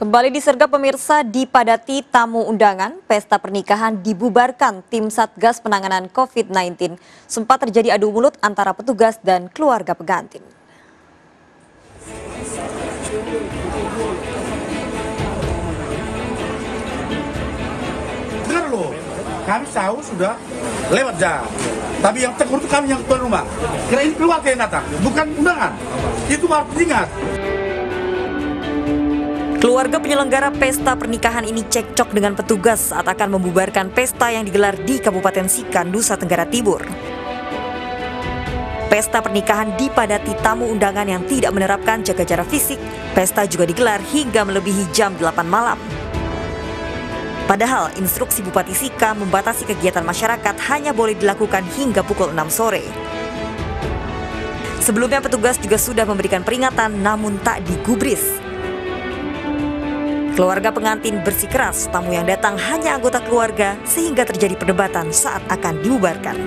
Kembali disergap pemirsa, dipadati tamu undangan, pesta pernikahan dibubarkan tim Satgas Penanganan COVID-19. Sempat terjadi adu mulut antara petugas dan keluarga pengantin. Benar loh, kami tahu sudah lewat jam. Tapi yang tegur itu kami yang tuan rumah. Karena ini keluarga yang datang, bukan undangan. Itu harus diingat. Keluarga penyelenggara pesta pernikahan ini cekcok dengan petugas saat akan membubarkan pesta yang digelar di Kabupaten Sika, Nusa Tenggara Timur. Pesta pernikahan dipadati tamu undangan yang tidak menerapkan jaga jarak fisik. Pesta juga digelar hingga melebihi jam 8 malam. Padahal instruksi Bupati Sika membatasi kegiatan masyarakat hanya boleh dilakukan hingga pukul 6 sore. Sebelumnya petugas juga sudah memberikan peringatan namun tak digubris. Keluarga pengantin bersikeras tamu yang datang hanya anggota keluarga sehingga terjadi perdebatan saat akan dibubarkan.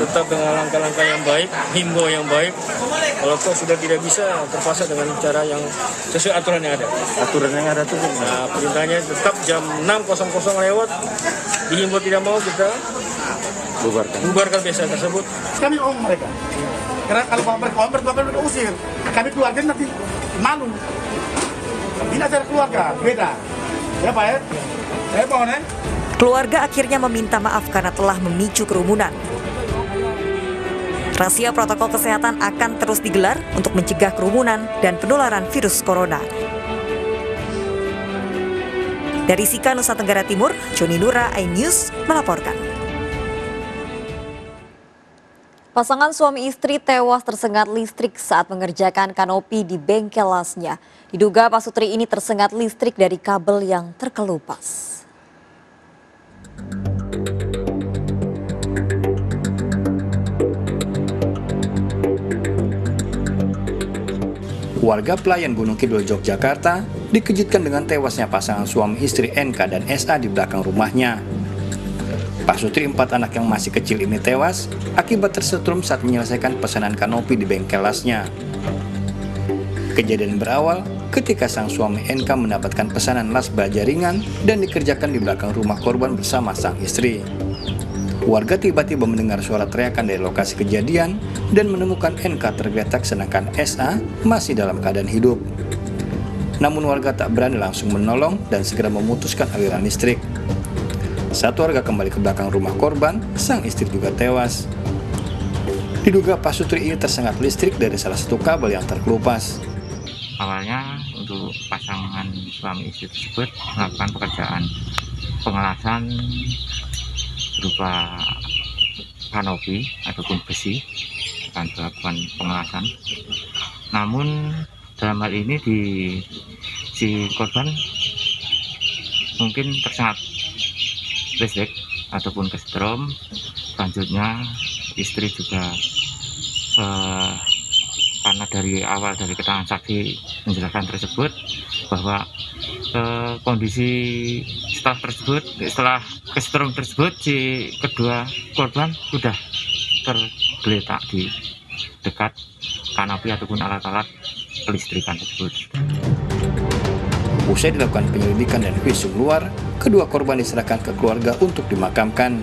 Tetap dengan langkah-langkah yang baik, himbau yang baik. Kalau kau sudah tidak bisa, terpaksa dengan cara yang sesuai aturan yang ada. Aturan yang ada itu? Nah, perintahnya tetap jam 6.00 lewat. Dihimbau tidak mau kita bubarkan pesta tersebut. Kami omong mereka. Karena kalau mereka usir, kami keluarga nanti malu. Ini acara keluarga, beda. Ya Pak ya? Saya mohon ya. Keluarga akhirnya meminta maaf karena telah memicu kerumunan. Razia protokol kesehatan akan terus digelar untuk mencegah kerumunan dan penularan virus corona. Dari Sika, Nusa Tenggara Timur, Joni Nura, iNews melaporkan. Pasangan suami istri tewas tersengat listrik saat mengerjakan kanopi di bengkel lasnya. Diduga pasutri ini tersengat listrik dari kabel yang terkelupas. Warga Pelayan Gunung Kidul, Yogyakarta dikejutkan dengan tewasnya pasangan suami istri NK dan SA di belakang rumahnya. Pak Sutri, 4 anak yang masih kecil ini tewas akibat tersetrum saat menyelesaikan pesanan kanopi di bengkel lasnya. Kejadian berawal ketika sang suami NK mendapatkan pesanan las baja ringan dan dikerjakan di belakang rumah korban bersama sang istri. Warga tiba-tiba mendengar suara teriakan dari lokasi kejadian dan menemukan NK tergeletak sedangkan SA masih dalam keadaan hidup. Namun warga tak berani langsung menolong dan segera memutuskan aliran listrik. Saat warga kembali ke belakang rumah korban, sang istri juga tewas. Diduga Pak Sutri ini tersengat listrik dari salah satu kabel yang terkelupas. Awalnya untuk pasangan suami istri tersebut melakukan pekerjaan pengelasan berupa kanopi ataupun besi, akan dilakukan pengelasan. Namun dalam hal ini si korban mungkin tersengat listrik ataupun kesetrum. Selanjutnya istri juga karena dari awal dari keterangan saksi menjelaskan tersebut bahwa kondisi setelah kesetrum tersebut si kedua korban sudah tergeletak di dekat kanopi ataupun alat-alat kelistrikan tersebut. Usai dilakukan penyelidikan dan visum luar, kedua korban diserahkan ke keluarga untuk dimakamkan.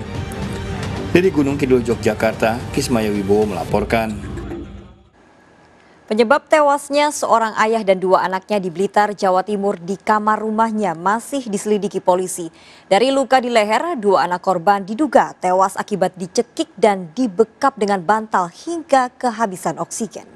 Dari Gunung Kidul, Yogyakarta, Kismaya Wibowo melaporkan. Penyebab tewasnya seorang ayah dan 2 anaknya di Blitar, Jawa Timur di kamar rumahnya masih diselidiki polisi. Dari luka di leher, 2 anak korban diduga tewas akibat dicekik dan dibekap dengan bantal hingga kehabisan oksigen.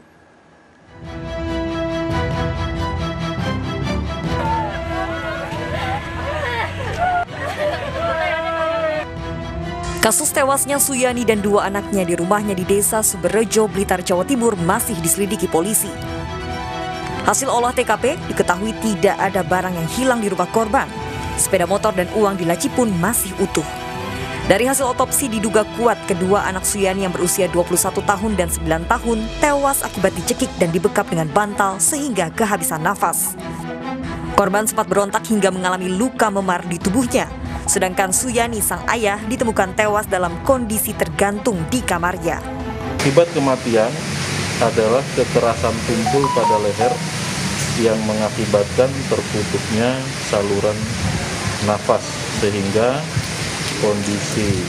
Kasus tewasnya Suyani dan 2 anaknya di rumahnya di Desa Suberejo, Blitar, Jawa Timur masih diselidiki polisi. Hasil olah TKP diketahui tidak ada barang yang hilang di rumah korban. Sepeda motor dan uang di laci pun masih utuh. Dari hasil otopsi diduga kuat kedua anak Suyani yang berusia 21 tahun dan 9 tahun tewas akibat dicekik dan dibekap dengan bantal sehingga kehabisan nafas. Korban sempat berontak hingga mengalami luka memar di tubuhnya. Sedangkan Suyani, sang ayah, ditemukan tewas dalam kondisi tergantung di kamarnya. Akibat kematian adalah kekerasan tumpul pada leher yang mengakibatkan terputupnya saluran nafas sehingga kondisi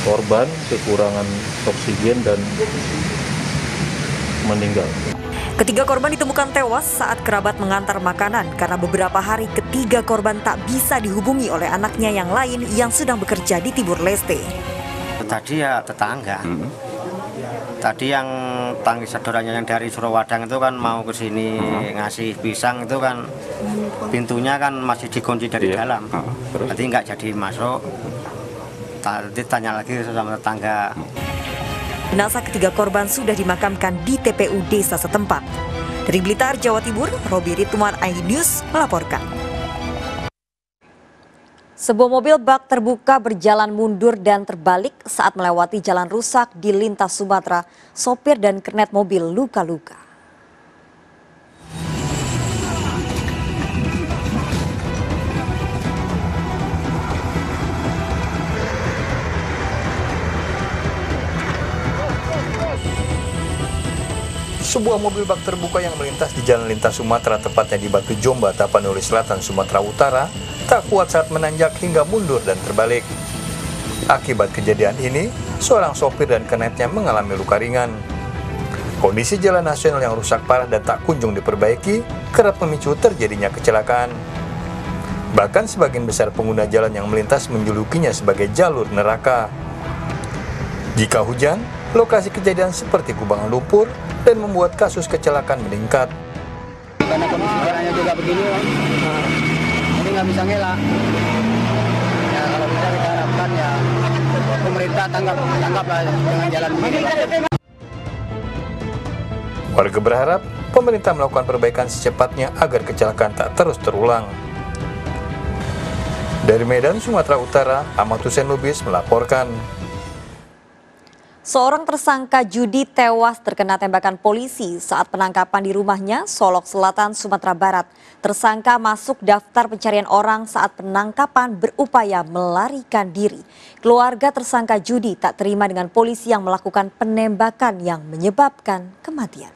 korban kekurangan oksigen dan meninggal. Ketiga korban ditemukan tewas saat kerabat mengantar makanan karena beberapa hari ketiga korban tak bisa dihubungi oleh anaknya yang lain yang sedang bekerja di Timur Leste. Tadi ya tetangga. Tadi yang tangki saudaranya yang dari Surowadang itu kan mau ke sini ngasih pisang itu kan pintunya kan masih dikunci dari dalam. Nanti nggak jadi masuk. Tadi tanya lagi sama tetangga. Jenazah ketiga korban sudah dimakamkan di TPU desa setempat. Dari Blitar, Jawa Timur, Robi Ritwan, iNews melaporkan. Sebuah mobil bak terbuka berjalan mundur dan terbalik saat melewati jalan rusak di lintas Sumatera. Sopir dan kernet mobil luka-luka. Sebuah mobil bak terbuka yang melintas di jalan lintas Sumatera, tepatnya di Batu Jomba, Tapanuli Selatan, Sumatera Utara, tak kuat saat menanjak hingga mundur dan terbalik. Akibat kejadian ini, seorang sopir dan kernetnya mengalami luka ringan. Kondisi jalan nasional yang rusak parah dan tak kunjung diperbaiki kerap memicu terjadinya kecelakaan. Bahkan sebagian besar pengguna jalan yang melintas menjulukinya sebagai jalur neraka. Jika hujan, lokasi kejadian seperti kubangan lumpur dan membuat kasus kecelakaan meningkat. Karena kondisi jalannya juga begini, ini nggak bisa ngelak. Ya kalau bisa kita harapkan ya pemerintah tanggaplah dengan jalan begini. Warga berharap pemerintah melakukan perbaikan secepatnya agar kecelakaan tak terus terulang. Dari Medan, Sumatera Utara, Ahmad Hussein Lubis melaporkan. Seorang tersangka judi tewas terkena tembakan polisi saat penangkapan di rumahnya, Solok Selatan, Sumatera Barat. Tersangka masuk daftar pencarian orang saat penangkapan berupaya melarikan diri. Keluarga tersangka judi tak terima dengan polisi yang melakukan penembakan yang menyebabkan kematian.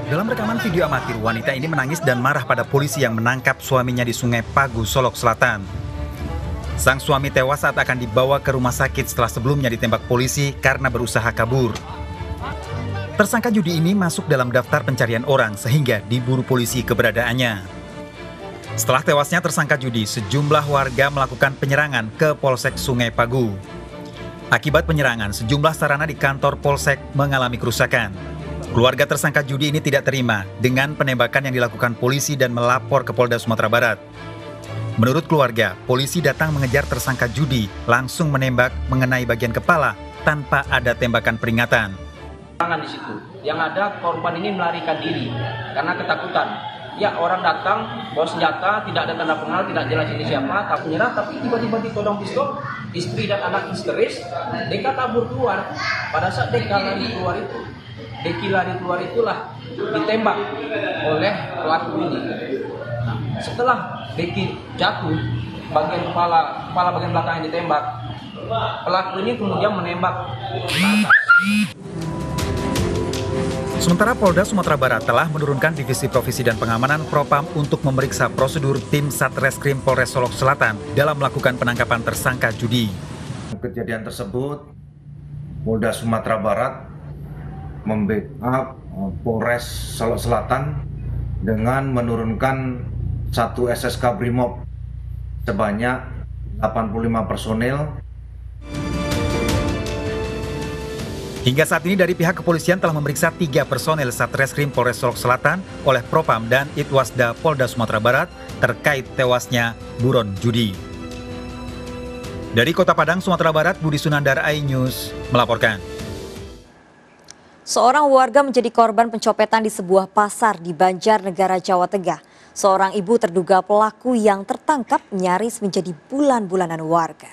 Dalam rekaman video amatir, wanita ini menangis dan marah pada polisi yang menangkap suaminya di Sungai Pagu, Solok Selatan. Sang suami tewas saat akan dibawa ke rumah sakit setelah sebelumnya ditembak polisi karena berusaha kabur. Tersangka judi ini masuk dalam daftar pencarian orang sehingga diburu polisi keberadaannya. Setelah tewasnya tersangka judi, sejumlah warga melakukan penyerangan ke Polsek Sungai Pagu. Akibat penyerangan, sejumlah sarana di kantor Polsek mengalami kerusakan. Keluarga tersangka judi ini tidak terima dengan penembakan yang dilakukan polisi dan melapor ke Polda Sumatera Barat. Menurut keluarga, polisi datang mengejar tersangka judi, langsung menembak mengenai bagian kepala tanpa ada tembakan peringatan. Di situ, yang ada korban ini melarikan diri karena ketakutan. Ya, orang datang bawa senjata, tidak ada tanda pengenal, tidak jelas ini siapa, tak menyerah, tapi tiba-tiba ditodong pistol, istri dan anak histeris, Deka kabur keluar. Pada saat Deki lari keluar itulah ditembak oleh pelaku ini. Setelah Deki jatuh, bagian kepala bagian belakang yang ditembak, pelaku ini kemudian menembak ke atas. Sementara Polda Sumatera Barat telah menurunkan Divisi Provisi dan Pengamanan Propam untuk memeriksa prosedur tim Satreskrim Polres Solok Selatan dalam melakukan penangkapan tersangka judi. Kejadian tersebut, Polda Sumatera Barat membackup Polres Solok Selatan dengan menurunkan 1 SSK Brimob sebanyak 85 personil. Hingga saat ini dari pihak kepolisian telah memeriksa 3 personel Satreskrim Polres Solok Selatan oleh Propam dan Itwasda Polda Sumatera Barat terkait tewasnya buron judi. Dari Kota Padang, Sumatera Barat, Budi Sunandar, iNews melaporkan. Seorang warga menjadi korban pencopetan di sebuah pasar di Banjarnegara, Jawa Tengah. Seorang ibu terduga pelaku yang tertangkap nyaris menjadi bulan-bulanan warga.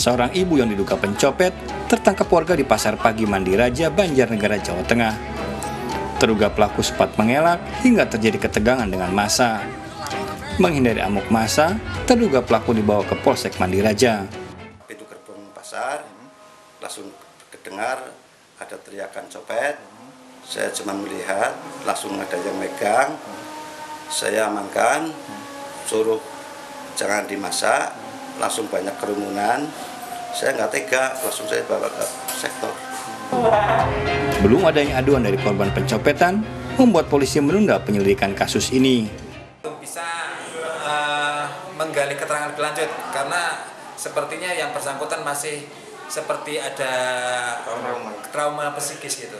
seorang ibu yang diduga pencopet, tertangkap warga di Pasar Pagi Mandiraja, Banjarnegara, Jawa Tengah. Terduga pelaku sempat mengelak hingga terjadi ketegangan dengan massa. Menghindari amuk massa, terduga pelaku dibawa ke Polsek Mandiraja. Pintu gerbang pasar, langsung kedengar ada teriakan copet. Saya cuma melihat, langsung ada yang megang. Saya amankan, suruh jangan dimasak, langsung banyak kerumunan. Saya nggak tega, langsung saya bawa ke sektor. Belum adanya aduan dari korban pencopetan membuat polisi menunda penyelidikan kasus ini. Bisa menggali keterangan lebih lanjut karena sepertinya yang bersangkutan masih seperti ada trauma psikis gitu.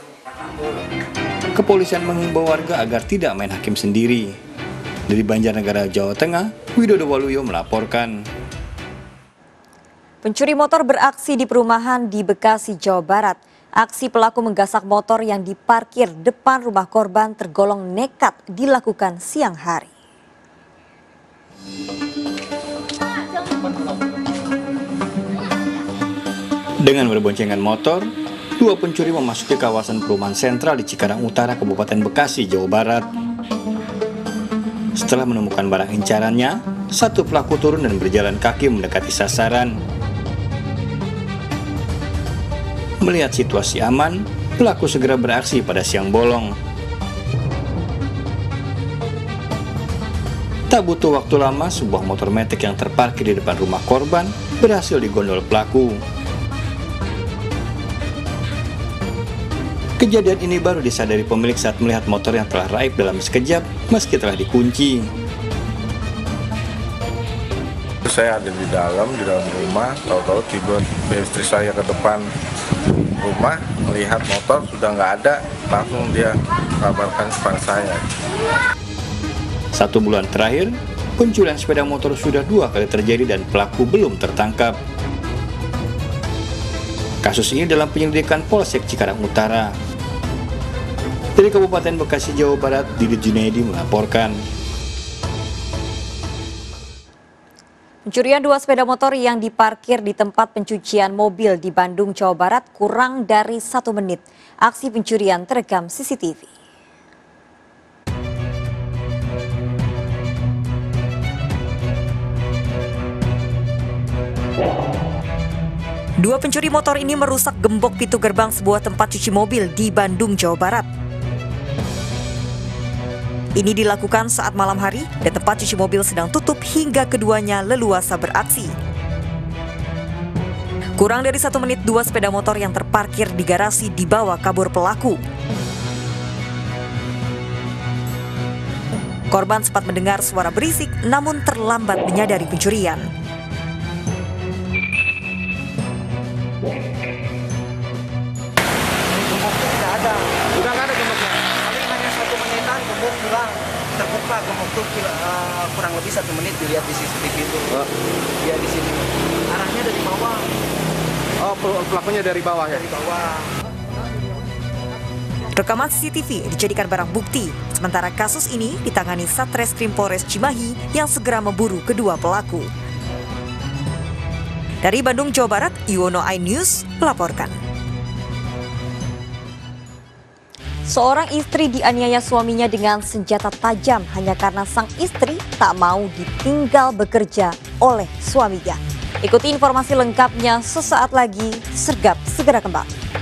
Kepolisian menghimbau warga agar tidak main hakim sendiri. Dari Banjarnegara, Jawa Tengah, Widodo Waluyo melaporkan. Pencuri motor beraksi di perumahan di Bekasi, Jawa Barat. Aksi pelaku menggasak motor yang diparkir depan rumah korban tergolong nekat dilakukan siang hari. Dengan berboncengan motor, dua pencuri memasuki kawasan perumahan sentral di Cikarang Utara, Kabupaten Bekasi, Jawa Barat. Setelah menemukan barang incarannya, satu pelaku turun dan berjalan kaki mendekati sasaran. Melihat situasi aman, pelaku segera beraksi pada siang bolong. Tak butuh waktu lama, sebuah motor metik yang terparkir di depan rumah korban berhasil digondol pelaku. Kejadian ini baru disadari pemilik saat melihat motor yang telah raib dalam sekejap meski telah dikunci. Saya ada di dalam rumah, tahu-tahu tiba istri saya ke depan rumah, melihat motor sudah nggak ada, langsung dia kabarkan kepada saya. 1 bulan terakhir, pencurian sepeda motor sudah 2 kali terjadi dan pelaku belum tertangkap. Kasus ini dalam penyelidikan Polsek Cikarang Utara. Dari Kabupaten Bekasi, Jawa Barat, Didit Junaidi melaporkan. Pencurian 2 sepeda motor yang diparkir di tempat pencucian mobil di Bandung, Jawa Barat kurang dari 1 menit. Aksi pencurian terekam CCTV. Dua pencuri motor ini merusak gembok pintu gerbang sebuah tempat cuci mobil di Bandung, Jawa Barat. Ini dilakukan saat malam hari dan tempat cuci mobil sedang tutup hingga keduanya leluasa beraksi. Kurang dari 1 menit, 2 sepeda motor yang terparkir di garasi dibawa kabur pelaku. Korban sempat mendengar suara berisik namun terlambat menyadari pencurian. Udah nggak ada gemboknya. Paling hanya 1 menitan gembok hilang. Terbuka gembok tuh kurang lebih 1 menit dilihat di CCTV itu. Dia di sini. Arahnya dari bawah. Oh, pelakunya dari bawah ya? Dari bawah. Rekaman CCTV dijadikan barang bukti. Sementara kasus ini ditangani Satreskrim Polres Cimahi yang segera memburu kedua pelaku. Dari Bandung, Jawa Barat, Yuwono iNews melaporkan. Seorang istri dianiaya suaminya dengan senjata tajam hanya karena sang istri tak mau ditinggal bekerja oleh suaminya. Ikuti informasi lengkapnya sesaat lagi, Sergap segera kembali.